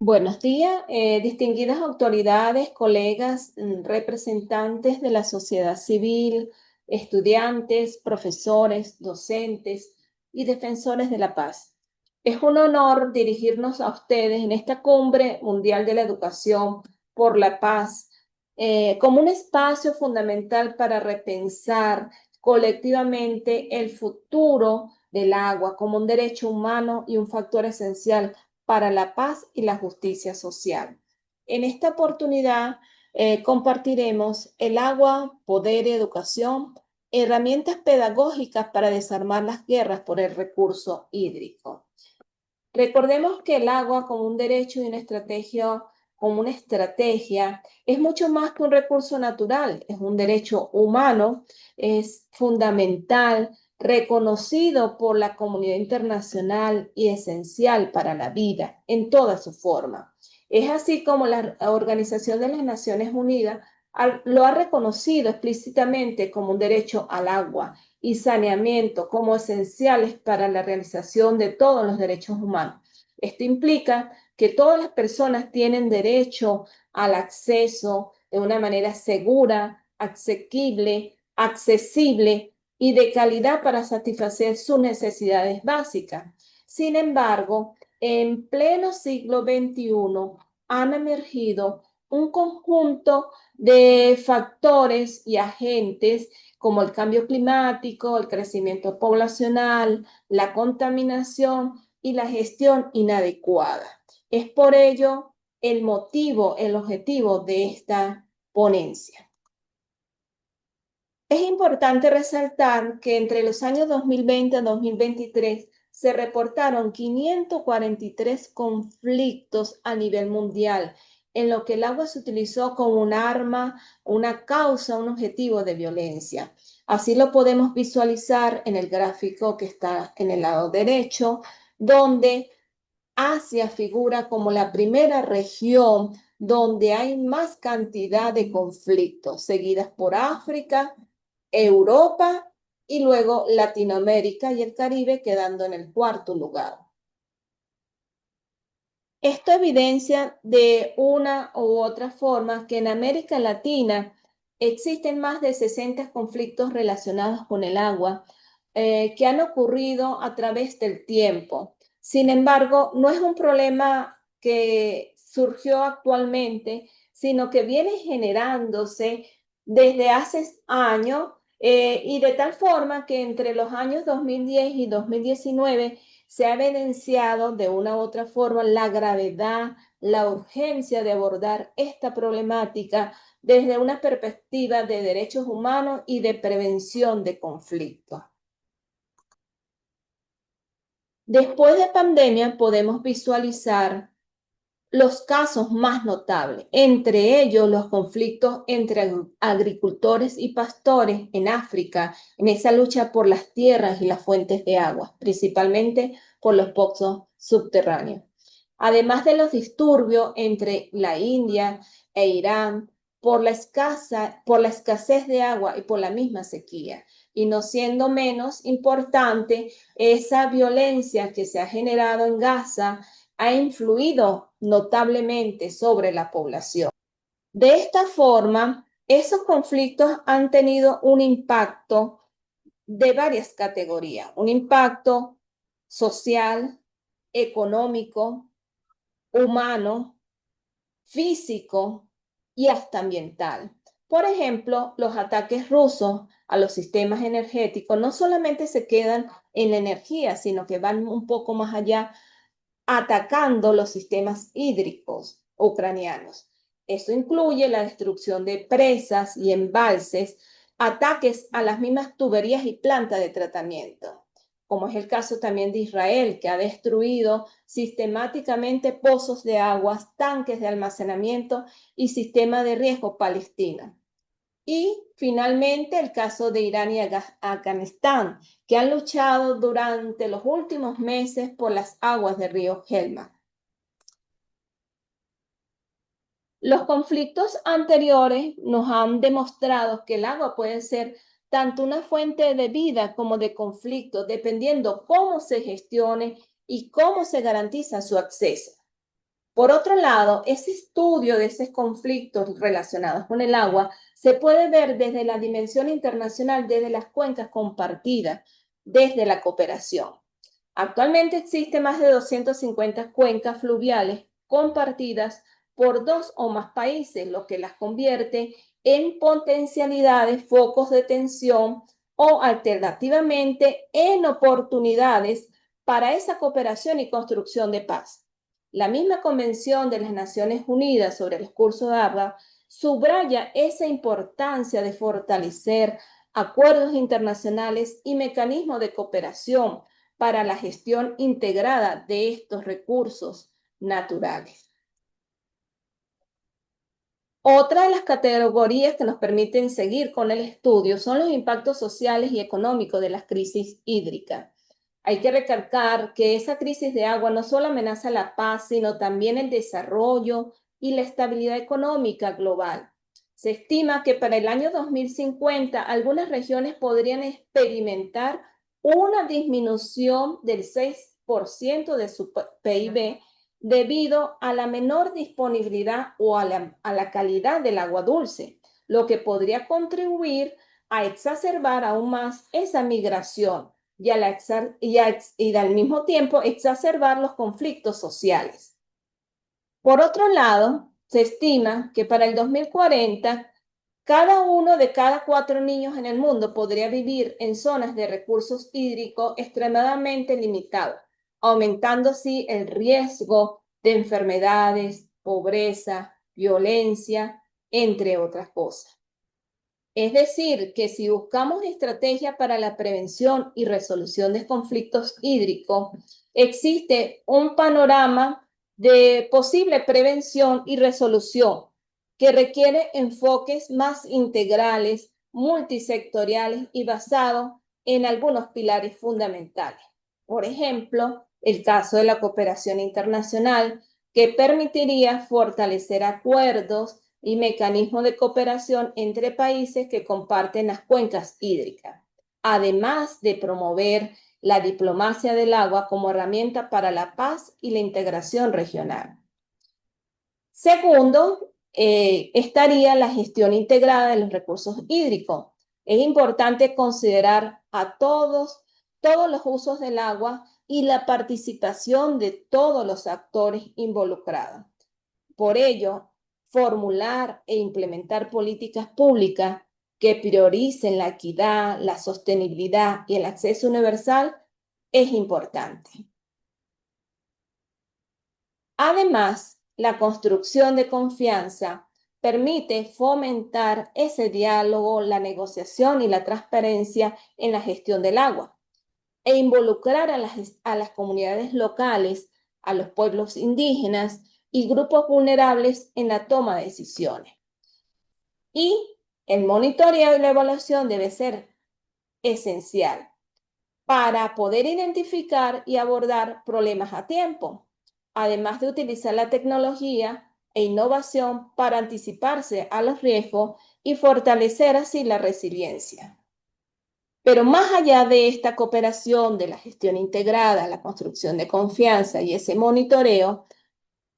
Buenos días, distinguidas autoridades, colegas, representantes de la sociedad civil, estudiantes, profesores, docentes y defensores de la paz. Es un honor dirigirnos a ustedes en esta Cumbre Mundial de la Educación por la Paz, como un espacio fundamental para repensar colectivamente el futuro del agua como un derecho humano y un factor esencial para la paz y la justicia social. En esta oportunidad compartiremos el agua, poder y educación, herramientas pedagógicas para desarmar las guerras por el recurso hídrico. Recordemos que el agua como un derecho y una estrategia, es mucho más que un recurso natural, es un derecho humano, es fundamental, reconocido por la comunidad internacional y esencial para la vida en toda su forma. Es así como la Organización de las Naciones Unidas lo ha reconocido explícitamente como un derecho al agua y saneamiento como esenciales para la realización de todos los derechos humanos. Esto implica que todas las personas tienen derecho al acceso de una manera segura, asequible, accesible y de calidad para satisfacer sus necesidades básicas. Sin embargo, en pleno siglo XXI han emergido un conjunto de factores y agentes como el cambio climático, el crecimiento poblacional, la contaminación y la gestión inadecuada. Es por ello el objetivo de esta ponencia. Es importante resaltar que entre los años 2020 y 2023 se reportaron 543 conflictos a nivel mundial, en lo que el agua se utilizó como un arma, una causa, un objetivo de violencia. Así lo podemos visualizar en el gráfico que está en el lado derecho, donde Asia figura como la primera región donde hay más cantidad de conflictos, seguidas por África, Europa y luego Latinoamérica y el Caribe quedando en el cuarto lugar. Esto evidencia de una u otra forma que en América Latina existen más de 60 conflictos relacionados con el agua que han ocurrido a través del tiempo. Sin embargo, no es un problema que surgió actualmente, sino que viene generándose desde hace años y de tal forma que entre los años 2010 y 2019 se ha evidenciado de una u otra forma la gravedad, la urgencia de abordar esta problemática desde una perspectiva de derechos humanos y de prevención de conflictos. Después de pandemia podemos visualizar los casos más notables, entre ellos los conflictos entre agricultores y pastores en África, en esa lucha por las tierras y las fuentes de agua, principalmente por los pozos subterráneos. Además de los disturbios entre la India e Irán por la escasez de agua y por la misma sequía. Y no siendo menos importante esa violencia que se ha generado en Gaza ha influido notablemente sobre la población. De esta forma, esos conflictos han tenido un impacto de varias categorías, un impacto social, económico, humano, físico y hasta ambiental. Por ejemplo, los ataques rusos a los sistemas energéticos no solamente se quedan en la energía, sino que van un poco más allá atacando los sistemas hídricos ucranianos. Esto incluye la destrucción de presas y embalses, ataques a las mismas tuberías y plantas de tratamiento, como es el caso también de Israel, que ha destruido sistemáticamente pozos de aguas, tanques de almacenamiento y sistema de riesgo palestina. Y finalmente el caso de Irán y Afganistán, que han luchado durante los últimos meses por las aguas del río Helmand. Los conflictos anteriores nos han demostrado que el agua puede ser tanto una fuente de vida como de conflicto, dependiendo cómo se gestione y cómo se garantiza su acceso. Por otro lado, ese estudio de esos conflictos relacionados con el agua se puede ver desde la dimensión internacional, desde las cuencas compartidas, desde la cooperación. Actualmente existen más de 250 cuencas fluviales compartidas por dos o más países, lo que las convierte en potencialidades, focos de tensión o alternativamente en oportunidades para esa cooperación y construcción de paz. La misma Convención de las Naciones Unidas sobre el curso de agua subraya esa importancia de fortalecer acuerdos internacionales y mecanismos de cooperación para la gestión integrada de estos recursos naturales. Otra de las categorías que nos permiten seguir con el estudio son los impactos sociales y económicos de las crisis hídricas. Hay que recalcar que esa crisis de agua no solo amenaza la paz, sino también el desarrollo y la estabilidad económica global. Se estima que para el año 2050 algunas regiones podrían experimentar una disminución del 6% de su PIB debido a la menor disponibilidad o a la calidad del agua dulce, lo que podría contribuir a exacerbar aún más esa migración y al mismo tiempo exacerbar los conflictos sociales. Por otro lado, se estima que para el 2040, uno de cada 4 niños en el mundo podría vivir en zonas de recursos hídricos extremadamente limitados, aumentando así el riesgo de enfermedades, pobreza, violencia, entre otras cosas. Es decir, que si buscamos estrategias para la prevención y resolución de conflictos hídricos, existe un panorama de posible prevención y resolución que requiere enfoques más integrales, multisectoriales y basados en algunos pilares fundamentales. Por ejemplo, el caso de la cooperación internacional, que permitiría fortalecer acuerdos y mecanismos de cooperación entre países que comparten las cuencas hídricas, además de promover la diplomacia del agua como herramienta para la paz y la integración regional. Segundo, estaría la gestión integrada de los recursos hídricos. Es importante considerar a todos los usos del agua y la participación de todos los actores involucrados. Por ello, formular e implementar políticas públicas que prioricen la equidad, la sostenibilidad y el acceso universal es importante. Además, la construcción de confianza permite fomentar ese diálogo, la negociación y la transparencia en la gestión del agua e involucrar a las comunidades locales, a los pueblos indígenas y grupos vulnerables en la toma de decisiones. Y el monitoreo y la evaluación debe ser esencial para poder identificar y abordar problemas a tiempo, además de utilizar la tecnología e innovación para anticiparse a los riesgos y fortalecer así la resiliencia. Pero más allá de esta cooperación, de la gestión integrada, la construcción de confianza y ese monitoreo,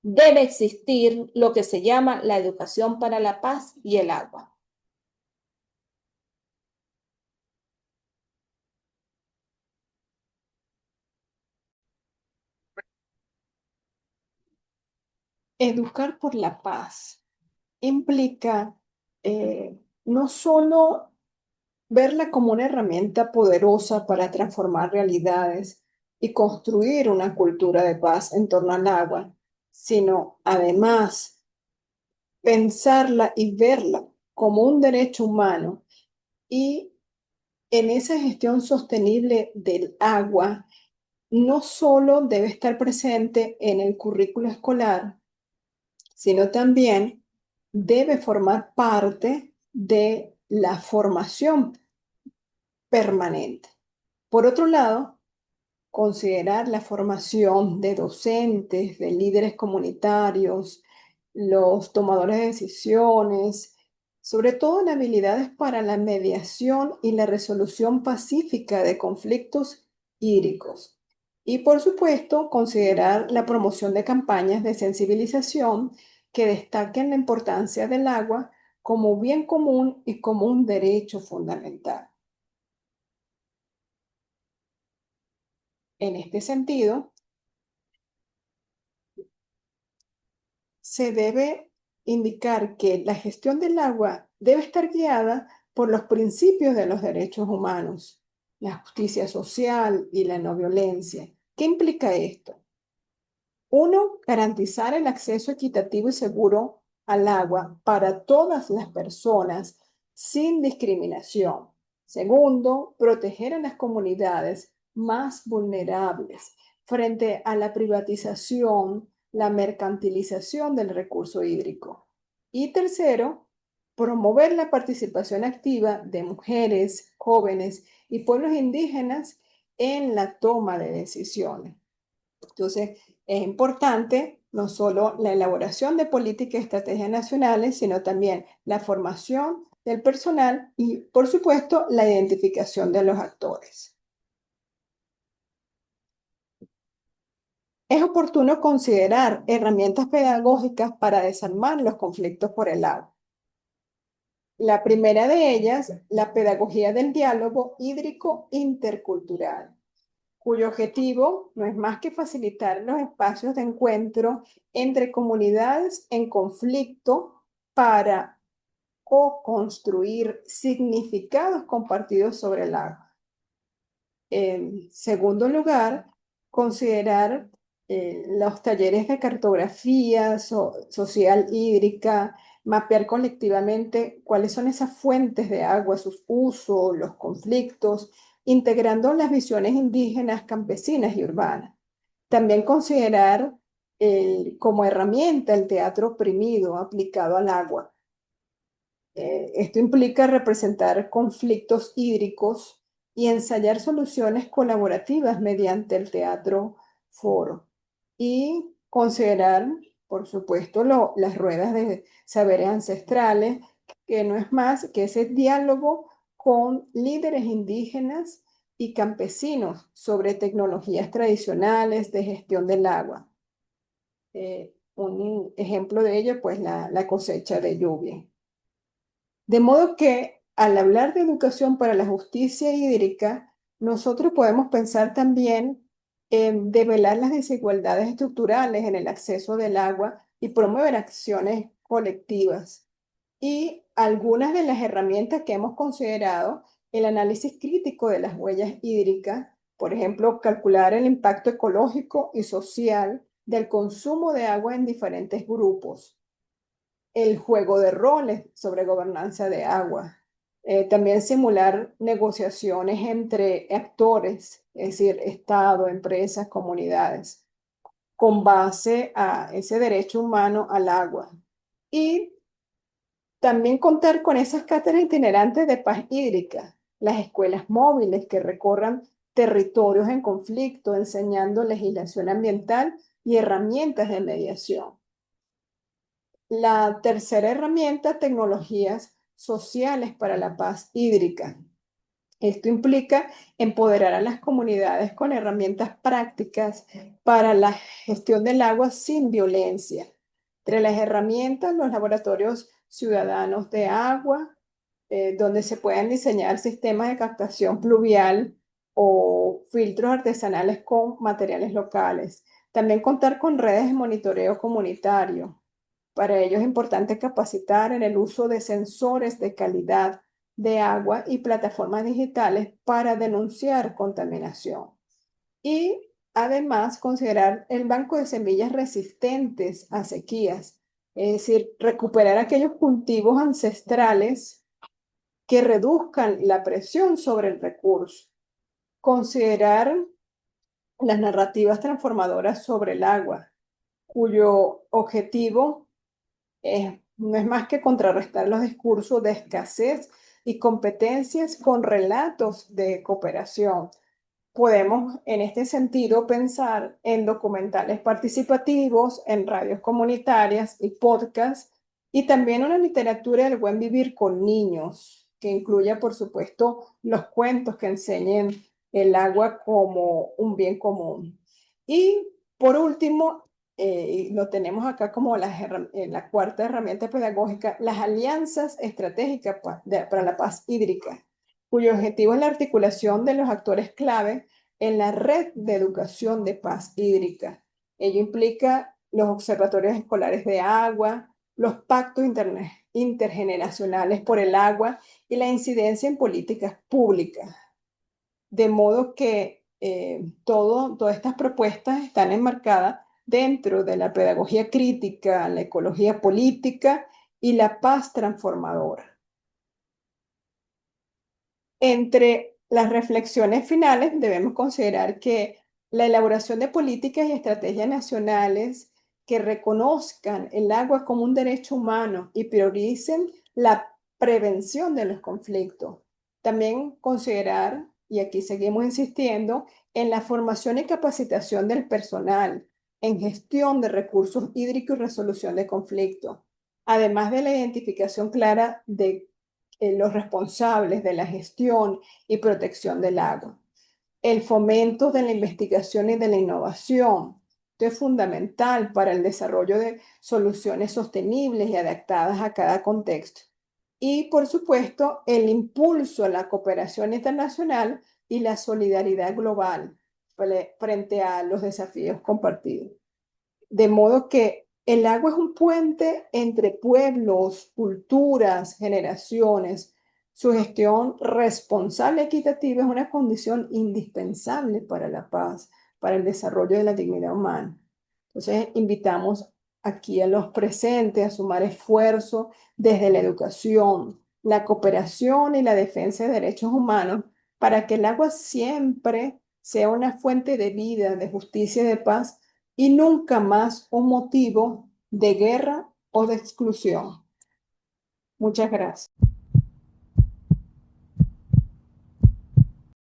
debe existir lo que se llama la educación para la paz y el agua. Educar por la paz implica no solo verla como una herramienta poderosa para transformar realidades y construir una cultura de paz en torno al agua, sino además pensarla y verla como un derecho humano y en esa gestión sostenible del agua no solo debe estar presente en el currículo escolar, sino también debe formar parte de la formación permanente. Por otro lado, considerar la formación de docentes, de líderes comunitarios, los tomadores de decisiones, sobre todo en habilidades para la mediación y la resolución pacífica de conflictos hídricos. Y por supuesto, considerar la promoción de campañas de sensibilización que destaquen la importancia del agua como bien común y como un derecho fundamental. En este sentido, se debe indicar que la gestión del agua debe estar guiada por los principios de los derechos humanos, la justicia social y la no violencia. ¿Qué implica esto? Uno, garantizar el acceso equitativo y seguro al agua para todas las personas sin discriminación. Segundo, proteger a las comunidades más vulnerables frente a la privatización, la mercantilización del recurso hídrico. Y tercero, promover la participación activa de mujeres, jóvenes y pueblos indígenas en la toma de decisiones. Entonces, es importante no solo la elaboración de políticas y estrategias nacionales, sino también la formación del personal y, por supuesto, la identificación de los actores. Es oportuno considerar herramientas pedagógicas para desarmar los conflictos por el agua. La primera de ellas, la pedagogía del diálogo hídrico intercultural, cuyo objetivo no es más que facilitar los espacios de encuentro entre comunidades en conflicto para co-construir significados compartidos sobre el agua. En segundo lugar, considerar los talleres de cartografía social hídrica, mapear colectivamente cuáles son esas fuentes de agua, sus usos, los conflictos, integrando las visiones indígenas, campesinas y urbanas. También considerar como herramienta el teatro oprimido aplicado al agua. Esto implica representar conflictos hídricos y ensayar soluciones colaborativas mediante el teatro foro. Y considerar, por supuesto, las ruedas de saberes ancestrales, que no es más que ese diálogo con líderes indígenas y campesinos sobre tecnologías tradicionales de gestión del agua. Un ejemplo de ello, pues la cosecha de lluvia. De modo que al hablar de educación para la justicia hídrica, nosotros podemos pensar también en develar las desigualdades estructurales en el acceso del agua y promover acciones colectivas. Y algunas de las herramientas que hemos considerado, el análisis crítico de las huellas hídricas, por ejemplo, calcular el impacto ecológico y social del consumo de agua en diferentes grupos, el juego de roles sobre gobernanza de agua. También simular negociaciones entre actores, es decir, Estado, empresas, comunidades, con base a ese derecho humano al agua. Y también contar con esas cátedras itinerantes de paz hídrica, las escuelas móviles que recorran territorios en conflicto, enseñando legislación ambiental y herramientas de mediación. La tercera herramienta, tecnologías sociales para la paz hídrica. Esto implica empoderar a las comunidades con herramientas prácticas para la gestión del agua sin violencia. Entre las herramientas, los laboratorios ciudadanos de agua, donde se pueden diseñar sistemas de captación pluvial o filtros artesanales con materiales locales. También contar con redes de monitoreo comunitario. Para ello es importante capacitar en el uso de sensores de calidad de agua y plataformas digitales para denunciar contaminación. Y además considerar el banco de semillas resistentes a sequías, es decir, recuperar aquellos cultivos ancestrales que reduzcan la presión sobre el recurso. Considerar las narrativas transformadoras sobre el agua, cuyo objetivo no es más que contrarrestar los discursos de escasez y competencias con relatos de cooperación. Podemos, en este sentido, pensar en documentales participativos, en radios comunitarias y podcasts, y también una literatura del buen vivir con niños, que incluya, por supuesto, los cuentos que enseñen el agua como un bien común. Y por último, y lo tenemos acá como la cuarta herramienta pedagógica, las alianzas estratégicas para la paz hídrica, cuyo objetivo es la articulación de los actores clave en la red de educación de paz hídrica. Ello implica los observatorios escolares de agua, los pactos intergeneracionales por el agua y la incidencia en políticas públicas. De modo que todas estas propuestas están enmarcadas dentro de la pedagogía crítica, la ecología política y la paz transformadora. Entre las reflexiones finales debemos considerar que la elaboración de políticas y estrategias nacionales que reconozcan el agua como un derecho humano y prioricen la prevención de los conflictos. También considerar, y aquí seguimos insistiendo, en la formación y capacitación del personal, en gestión de recursos hídricos y resolución de conflictos, además de la identificación clara de los responsables de la gestión y protección del agua. El fomento de la investigación y de la innovación. Esto es fundamental para el desarrollo de soluciones sostenibles y adaptadas a cada contexto. Y, por supuesto, el impulso a la cooperación internacional y la solidaridad global frente a los desafíos compartidos. De modo que el agua es un puente entre pueblos, culturas, generaciones. Su gestión responsable y equitativa es una condición indispensable para la paz, para el desarrollo de la dignidad humana. Entonces, invitamos aquí a los presentes a sumar esfuerzo desde la educación, la cooperación y la defensa de derechos humanos para que el agua siempre sea una fuente de vida, de justicia y de paz y nunca más un motivo de guerra o de exclusión. Muchas gracias.